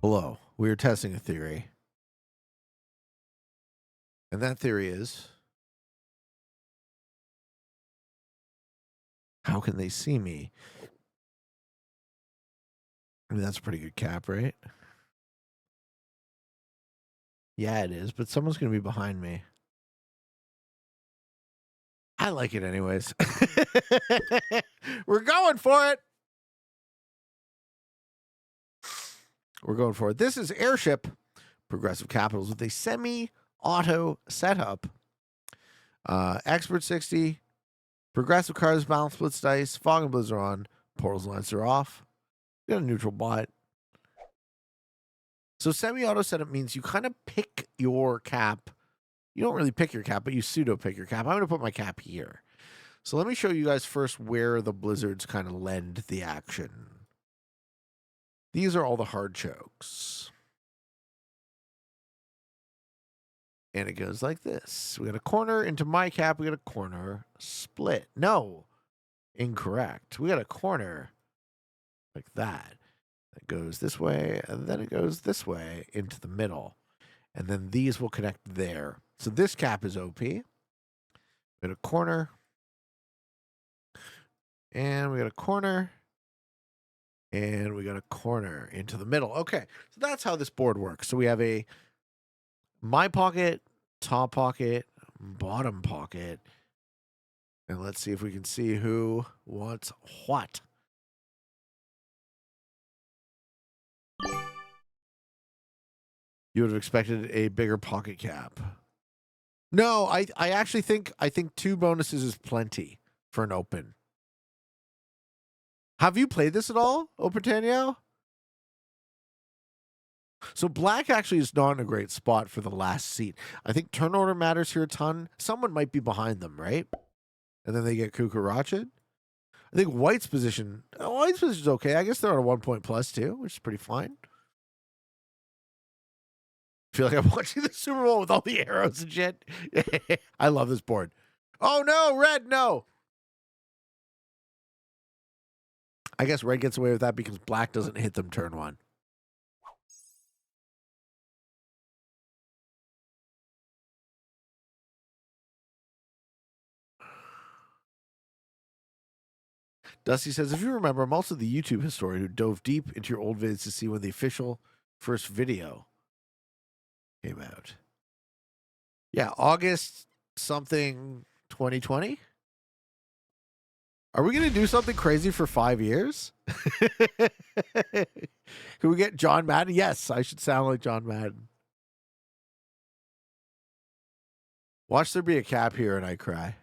Hello. We are testing a theory. And that theory is, how can they see me? I mean, that's a pretty good cap, right? Yeah, it is, but someone's going to be behind me. I like it anyways. We're going for it. We're going for it. This is Airship, Progressive Capitals with a semi-auto setup. Expert 60, Progressive cards, balance splits dice, fog and blizzard on, portals and lights are off. We got a neutral bot. So semi-auto setup means you kind of pick your cap. You don't really pick your cap, but you pseudo-pick your cap. I'm going to put my cap here. So let me show you guys first where the blizzards kind of lend the action. These are all the hard chokes. And it goes like this. We got a corner into my cap. We got a corner split. No, incorrect. We got a corner like that. It goes this way, and then it goes this way into the middle. And then these will connect there. So this cap is OP. We got a corner. And we got a corner. And we got a corner into the middle. Okay, so that's how this board works. So we have a my pocket, top pocket, bottom pocket. And let's see if we can see who wants what. You would have expected a bigger pocket cap. No, I actually think 2 bonuses is plenty for an open. Have you played this at all, Opertaniel? So black actually is not in a great spot for the last seat. I think turn order matters here a ton. Someone might be behind them, right? And then they get Kukurachid. I think white's position is okay. I guess they're on a 1 point plus too, which is pretty fine. I feel like I'm watching the Super Bowl with all the arrows and shit. I love this board. Oh no, red, no. I guess red gets away with that because black doesn't hit them turn 1. Dusty says, if you remember, I'm also the YouTube historian who dove deep into your old vids to see when the official first video came out. Yeah, August something 2020. Are we going to do something crazy for 5 years? Can we get John Madden? Yes, I should sound like John Madden. Watch there be a cap here and I cry.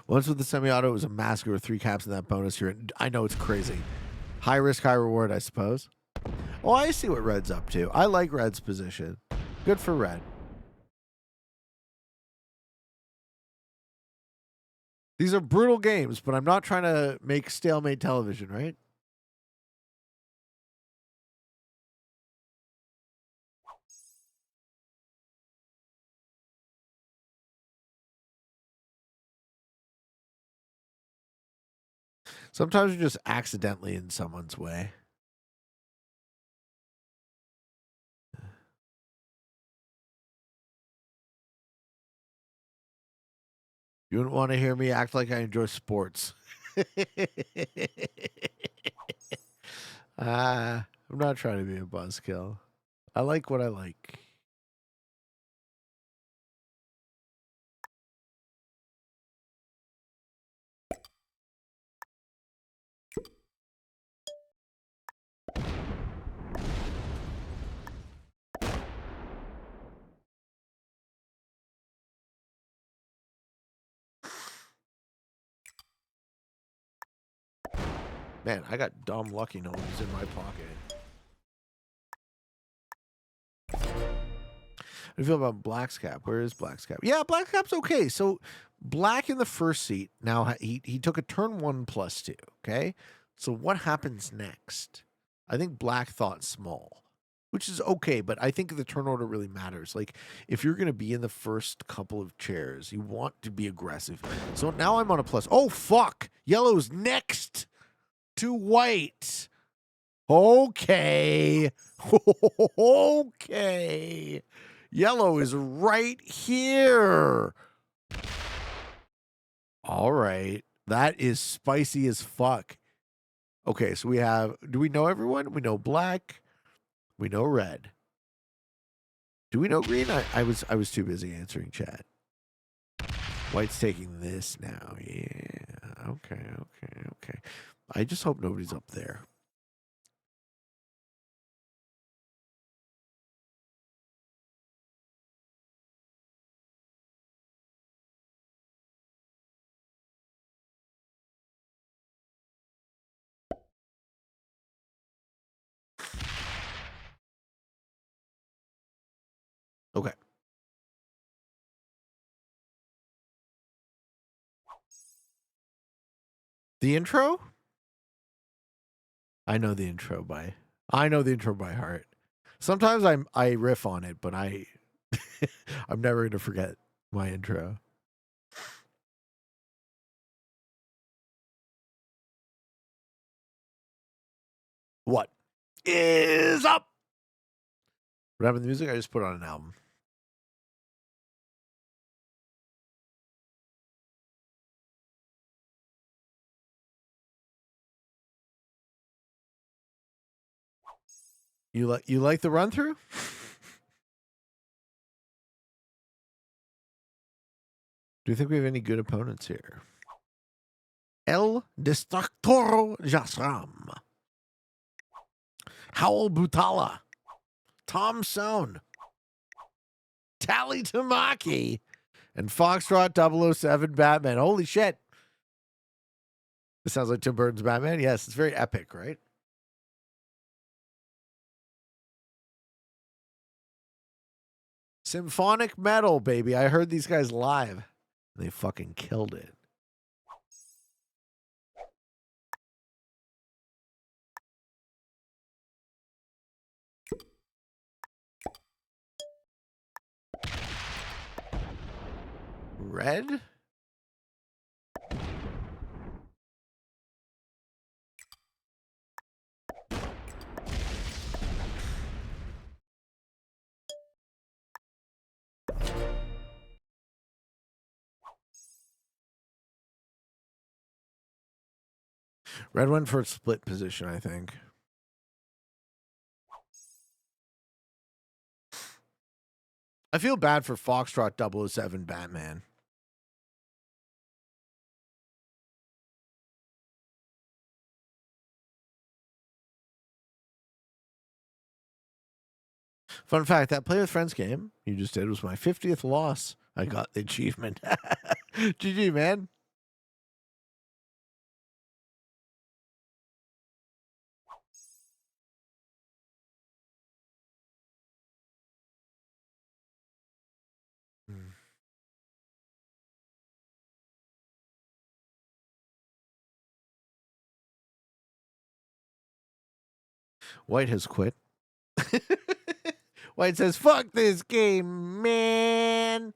Once with the semi-auto, it was a massacre with 3 caps in that bonus here. I know it's crazy. High risk, high reward, I suppose. Oh, I see what red's up to. I like red's position. Good for red. These are brutal games, but I'm not trying to make stalemate television, right? Sometimes you're just accidentally in someone's way. You wouldn't want to hear me act like I enjoy sports. I'm not trying to be a buzzkill. I like what I like. Man, I got dumb lucky no one's in my pocket. How do you feel about Black's cap? Where is Black's cap? Yeah, Black's cap's okay. So Black in the first seat. Now he took a turn 1 plus 2. Okay. So what happens next? I think Black thought small. which is okay, but I think the turn order really matters. Like, if you're going to be in the first couple of chairs, you want to be aggressive. So now I'm on a plus. Oh, fuck. Yellow's next to white. Okay. Okay. Yellow is right here. All right. That is spicy as fuck. Okay, so we have, do we know everyone? We know black. We know red. Do we know green? I was too busy answering chat. White's taking this now. Yeah. Okay. I just hope nobody's up there. Okay. The intro? I know the intro by heart. Sometimes I riff on it, but I'm never gonna forget my intro. What is up? What happened to the music? I just put on an album. You like the run through? Do you think we have any good opponents here? El Destructoro Jasram. Howl Butala. Tom Sohn. Tally Tamaki. And Foxtrot 007 Batman. Holy shit. This sounds like Tim Burton's Batman. Yes, it's very epic, right? Symphonic metal, baby. I heard these guys live. They fucking killed it. Red? Red went for a split position, I think. I feel bad for Foxtrot 007 Batman. Fun fact, that Play with Friends game you just did was my 50th loss. I got the achievement. GG, man. White has quit. White says, fuck this game, man.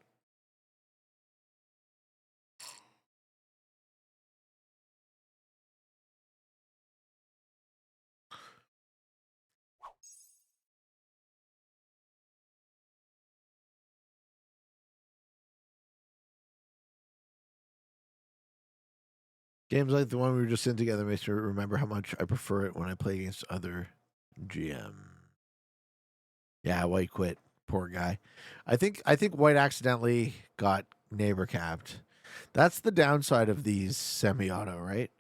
Games like the one we were just in together makes me remember how much I prefer it when I play against other GM. Yeah, White quit. Poor guy. I think White accidentally got neighbor capped. That's the downside of these semi-auto, right?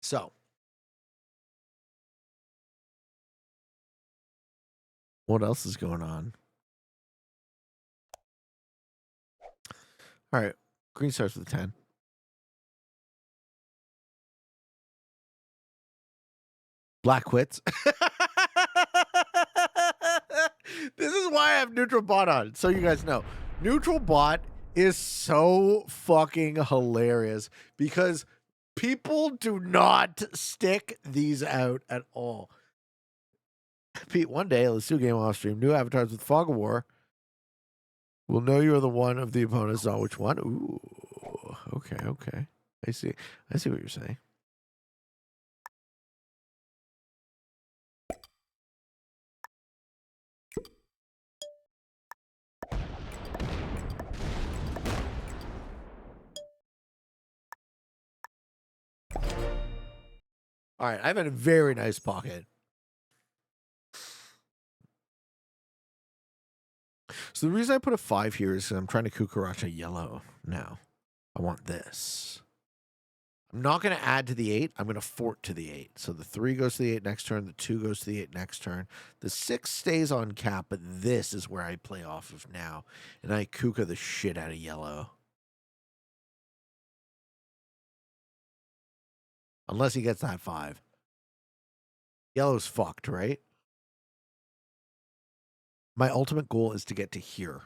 So, what else is going on? All right. Green starts with a 10. Black quits. This is why I have neutral bot on, so you guys know. Neutral bot is so fucking hilarious because people do not stick these out at all. Pete, one day, let's do a game off stream. New avatars with Fog of War. We'll know you are the one of the opponents, not which one. Ooh, okay. I see what you're saying. All right, I've had a very nice pocket. So the reason I put a 5 here is I'm trying to Kukaracha yellow now. I want this. I'm not going to add to the 8. I'm going to fort to the 8. So the 3 goes to the 8 next turn. The 2 goes to the 8 next turn. The 6 stays on cap, but this is where I play off of now. And I Kuka the shit out of yellow. Unless he gets that 5. Yellow's fucked, right? My ultimate goal is to get to here.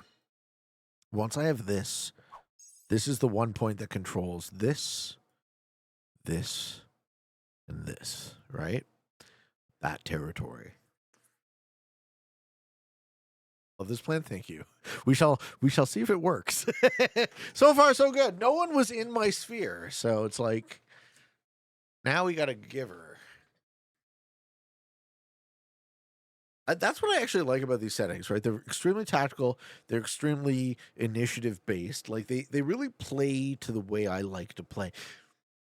Once I have this, this is the one point that controls this, this, and this, right? That territory. Love this plan, thank you. We shall see if it works. So far, so good. No one was in my sphere, so it's like now we got a giver. That's what I actually like about these settings, right? They're extremely tactical. They're extremely initiative-based. Like, they really play to the way I like to play.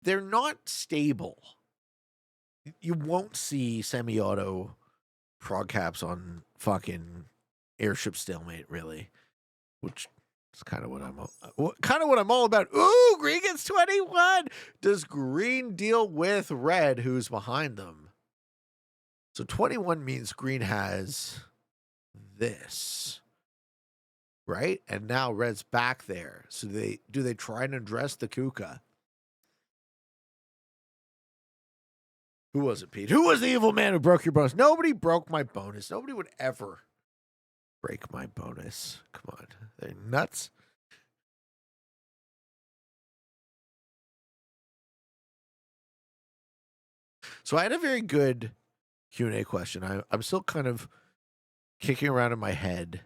They're not stable. You won't see semi-auto prog caps on fucking Airship Stalemate, really. Which is kind of what I'm all about. Ooh, green gets 21! Does green deal with red, who's behind them? So 21 means green has this, right? And now red's back there. So do they try and address the Kuka? Who was it, Pete? Who was the evil man who broke your bonus? Nobody broke my bonus. Nobody would ever break my bonus. Come on. They're nuts. So I had a very good Q&A question. I'm still kind of kicking around in my head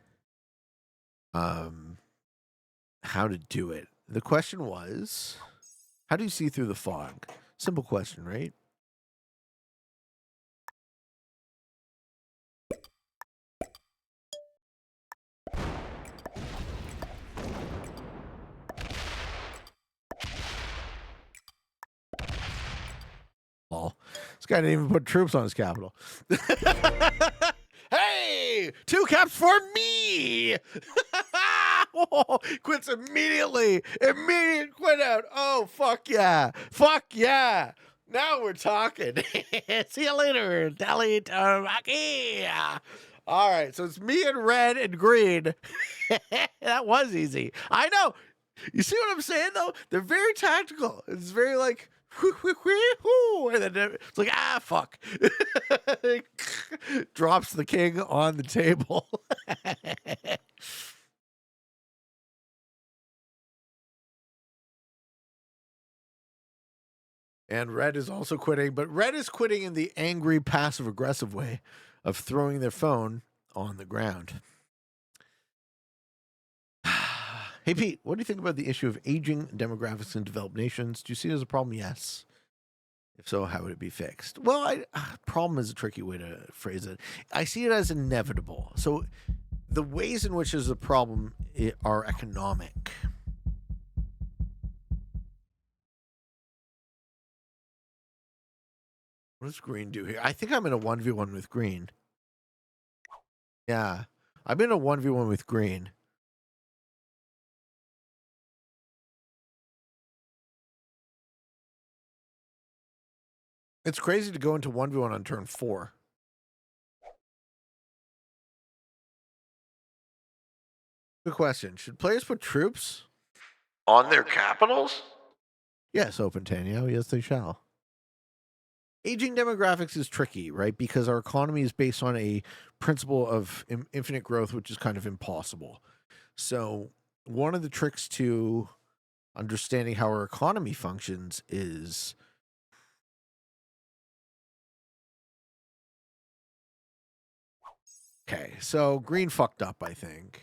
how to do it. The question was, how do you see through the fog? Simple question, right? Well, this guy didn't even put troops on his capital. Hey, 2 caps for me. Oh, quits immediately. Immediate quit out. Oh, fuck yeah. Fuck yeah. Now we're talking. See you later, Dali Tamaki. All right, so it's me and red and green. That was easy. I know. You see what I'm saying, though? They're very tactical. It's very like, and then it's like, fuck. Drops the king on the table. And red is also quitting, but red is quitting in the angry, passive-aggressive way of throwing their phone on the ground. Hey, Pete, what do you think about the issue of aging demographics in developed nations? Do you see it as a problem? Yes. If so, how would it be fixed? Well, problem is a tricky way to phrase it. I see it as inevitable. So the ways in which there's a problem are economic. What does green do here? I think I'm in a 1v1 with green. Yeah, I'm in a 1v1 with green. It's crazy to go into 1v1 on turn 4. Good question. Should players put troops on their capitals? Yes, Open Tanio. Yes, they shall. Aging demographics is tricky, right? Because our economy is based on a principle of infinite growth, which is kind of impossible. So one of the tricks to understanding how our economy functions is okay. So green fucked up, I think.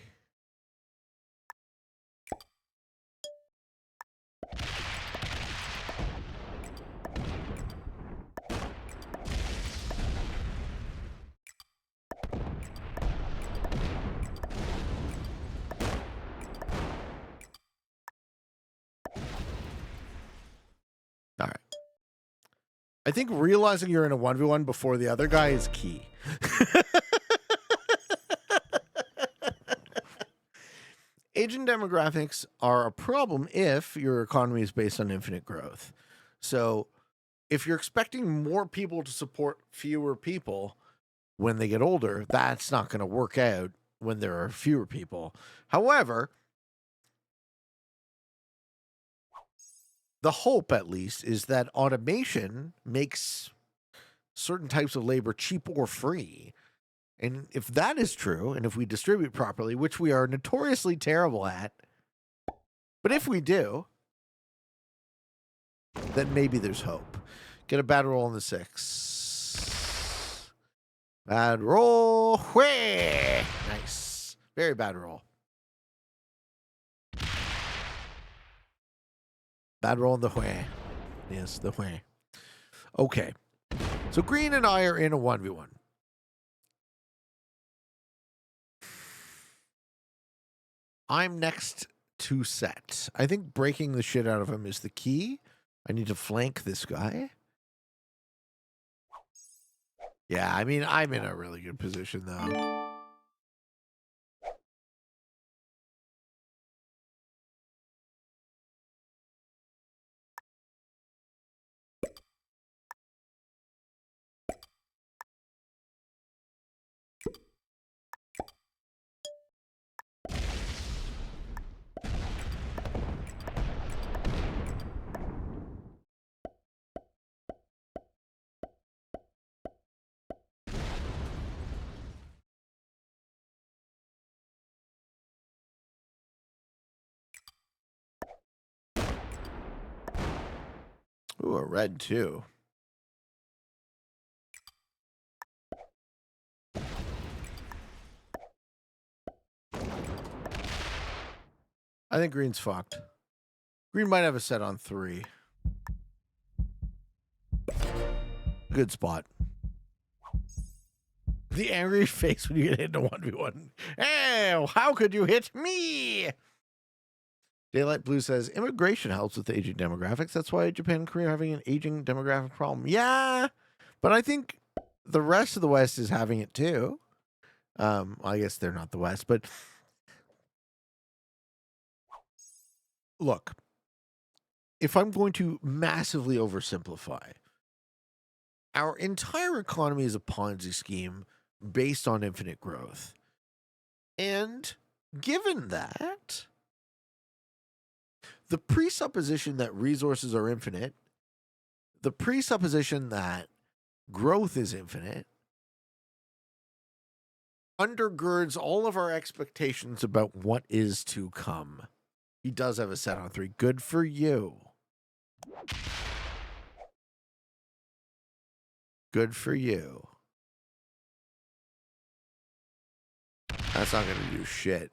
All right. I think realizing you're in a 1v1 before the other guy is key. Aging demographics are a problem if your economy is based on infinite growth. So if you're expecting more people to support fewer people when they get older, that's not going to work out when there are fewer people. However, the hope, at least, is that automation makes certain types of labor cheap or free. And if that is true, and if we distribute properly, which we are notoriously terrible at, but if we do, then maybe there's hope. Get a bad roll on the 6. Bad roll. Whee! Nice. Very bad roll. Bad roll on the whee. Yes, the whee. Okay. So green and I are in a 1v1. I'm next to set. I think breaking the shit out of him is the key. I need to flank this guy. Yeah, I mean, I'm in a really good position, though. Ooh, a red, too. I think green's fucked. Green might have a set on 3. Good spot. The angry face when you get hit in a 1v1. Hey, how could you hit me? Daylight Blue says, immigration helps with the aging demographics. That's why Japan and Korea are having an aging demographic problem. Yeah, but I think the rest of the West is having it too. I guess they're not the West, but look, if I'm going to massively oversimplify, our entire economy is a Ponzi scheme based on infinite growth. And given that, the presupposition that resources are infinite, the presupposition that growth is infinite, undergirds all of our expectations about what is to come. He does have a set on 3. Good for you. Good for you. That's not going to do shit.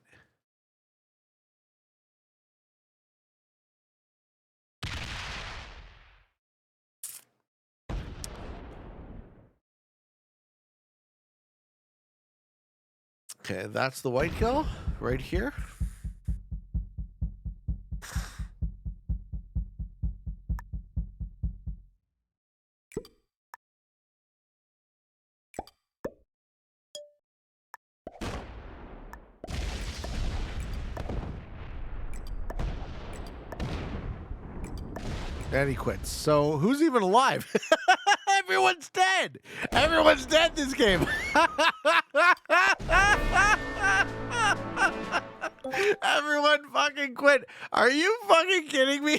Okay, that's the white kill right here. And he quits. So who's even alive? Everyone's dead. Everyone's dead this game. Everyone fucking quit. Are you fucking kidding me?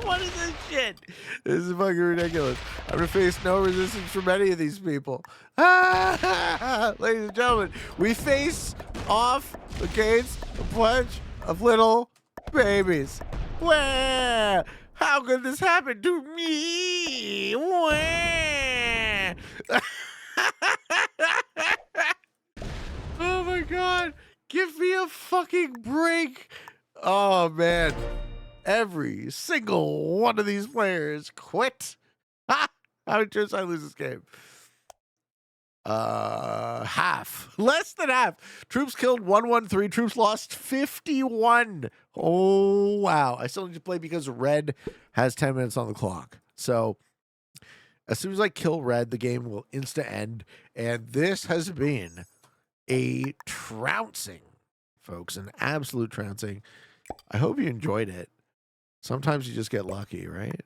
What is this shit? This is fucking ridiculous. I'm gonna face no resistance from any of these people. Ladies and gentlemen, we face off against a bunch of little babies. Where? How could this happen to me? Where? Oh my god. Give me a fucking break. Oh man. Every single one of these players quit. Ha! How many turns did I lose this game? Half. Less than half. Troops killed 113. Troops lost 51. Oh wow. I still need to play because red has 10 minutes on the clock. So as soon as I kill red, the game will insta end. And this has been a trouncing, folks, an absolute trouncing. I hope you enjoyed it. Sometimes you just get lucky, right?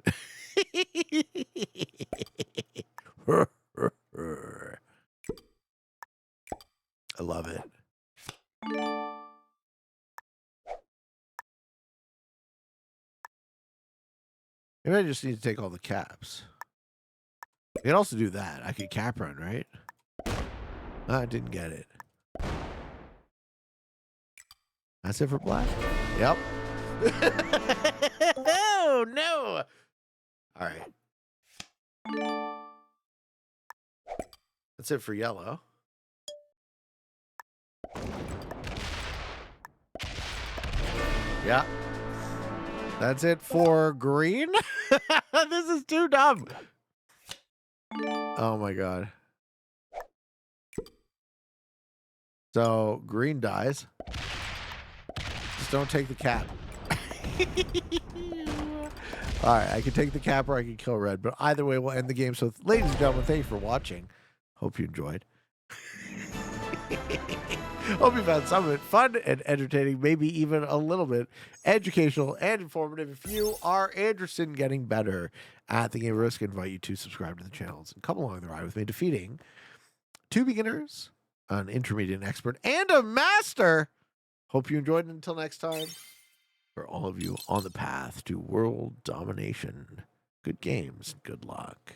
I love it. Maybe I just need to take all the caps. I can also do that. I could cap run, right? I didn't get it. That's it for black? Yep. Oh, no. All right. That's it for yellow. Yeah. That's it for green. This is too dumb. Oh, my God. So green dies. Just don't take the cap. All right, I can take the cap or I can kill red, but either way, we'll end the game. So, ladies and gentlemen, thank you for watching. Hope you enjoyed. Hope you found some of it fun and entertaining, maybe even a little bit educational and informative. If you are interested in getting better at the game of Risk, I invite you to subscribe to the channels and come along the ride with me, defeating 2 beginners, an intermediate, an expert, and a master. Hope you enjoyed it. Until next time, for all of you on the path to world domination, good games, good luck.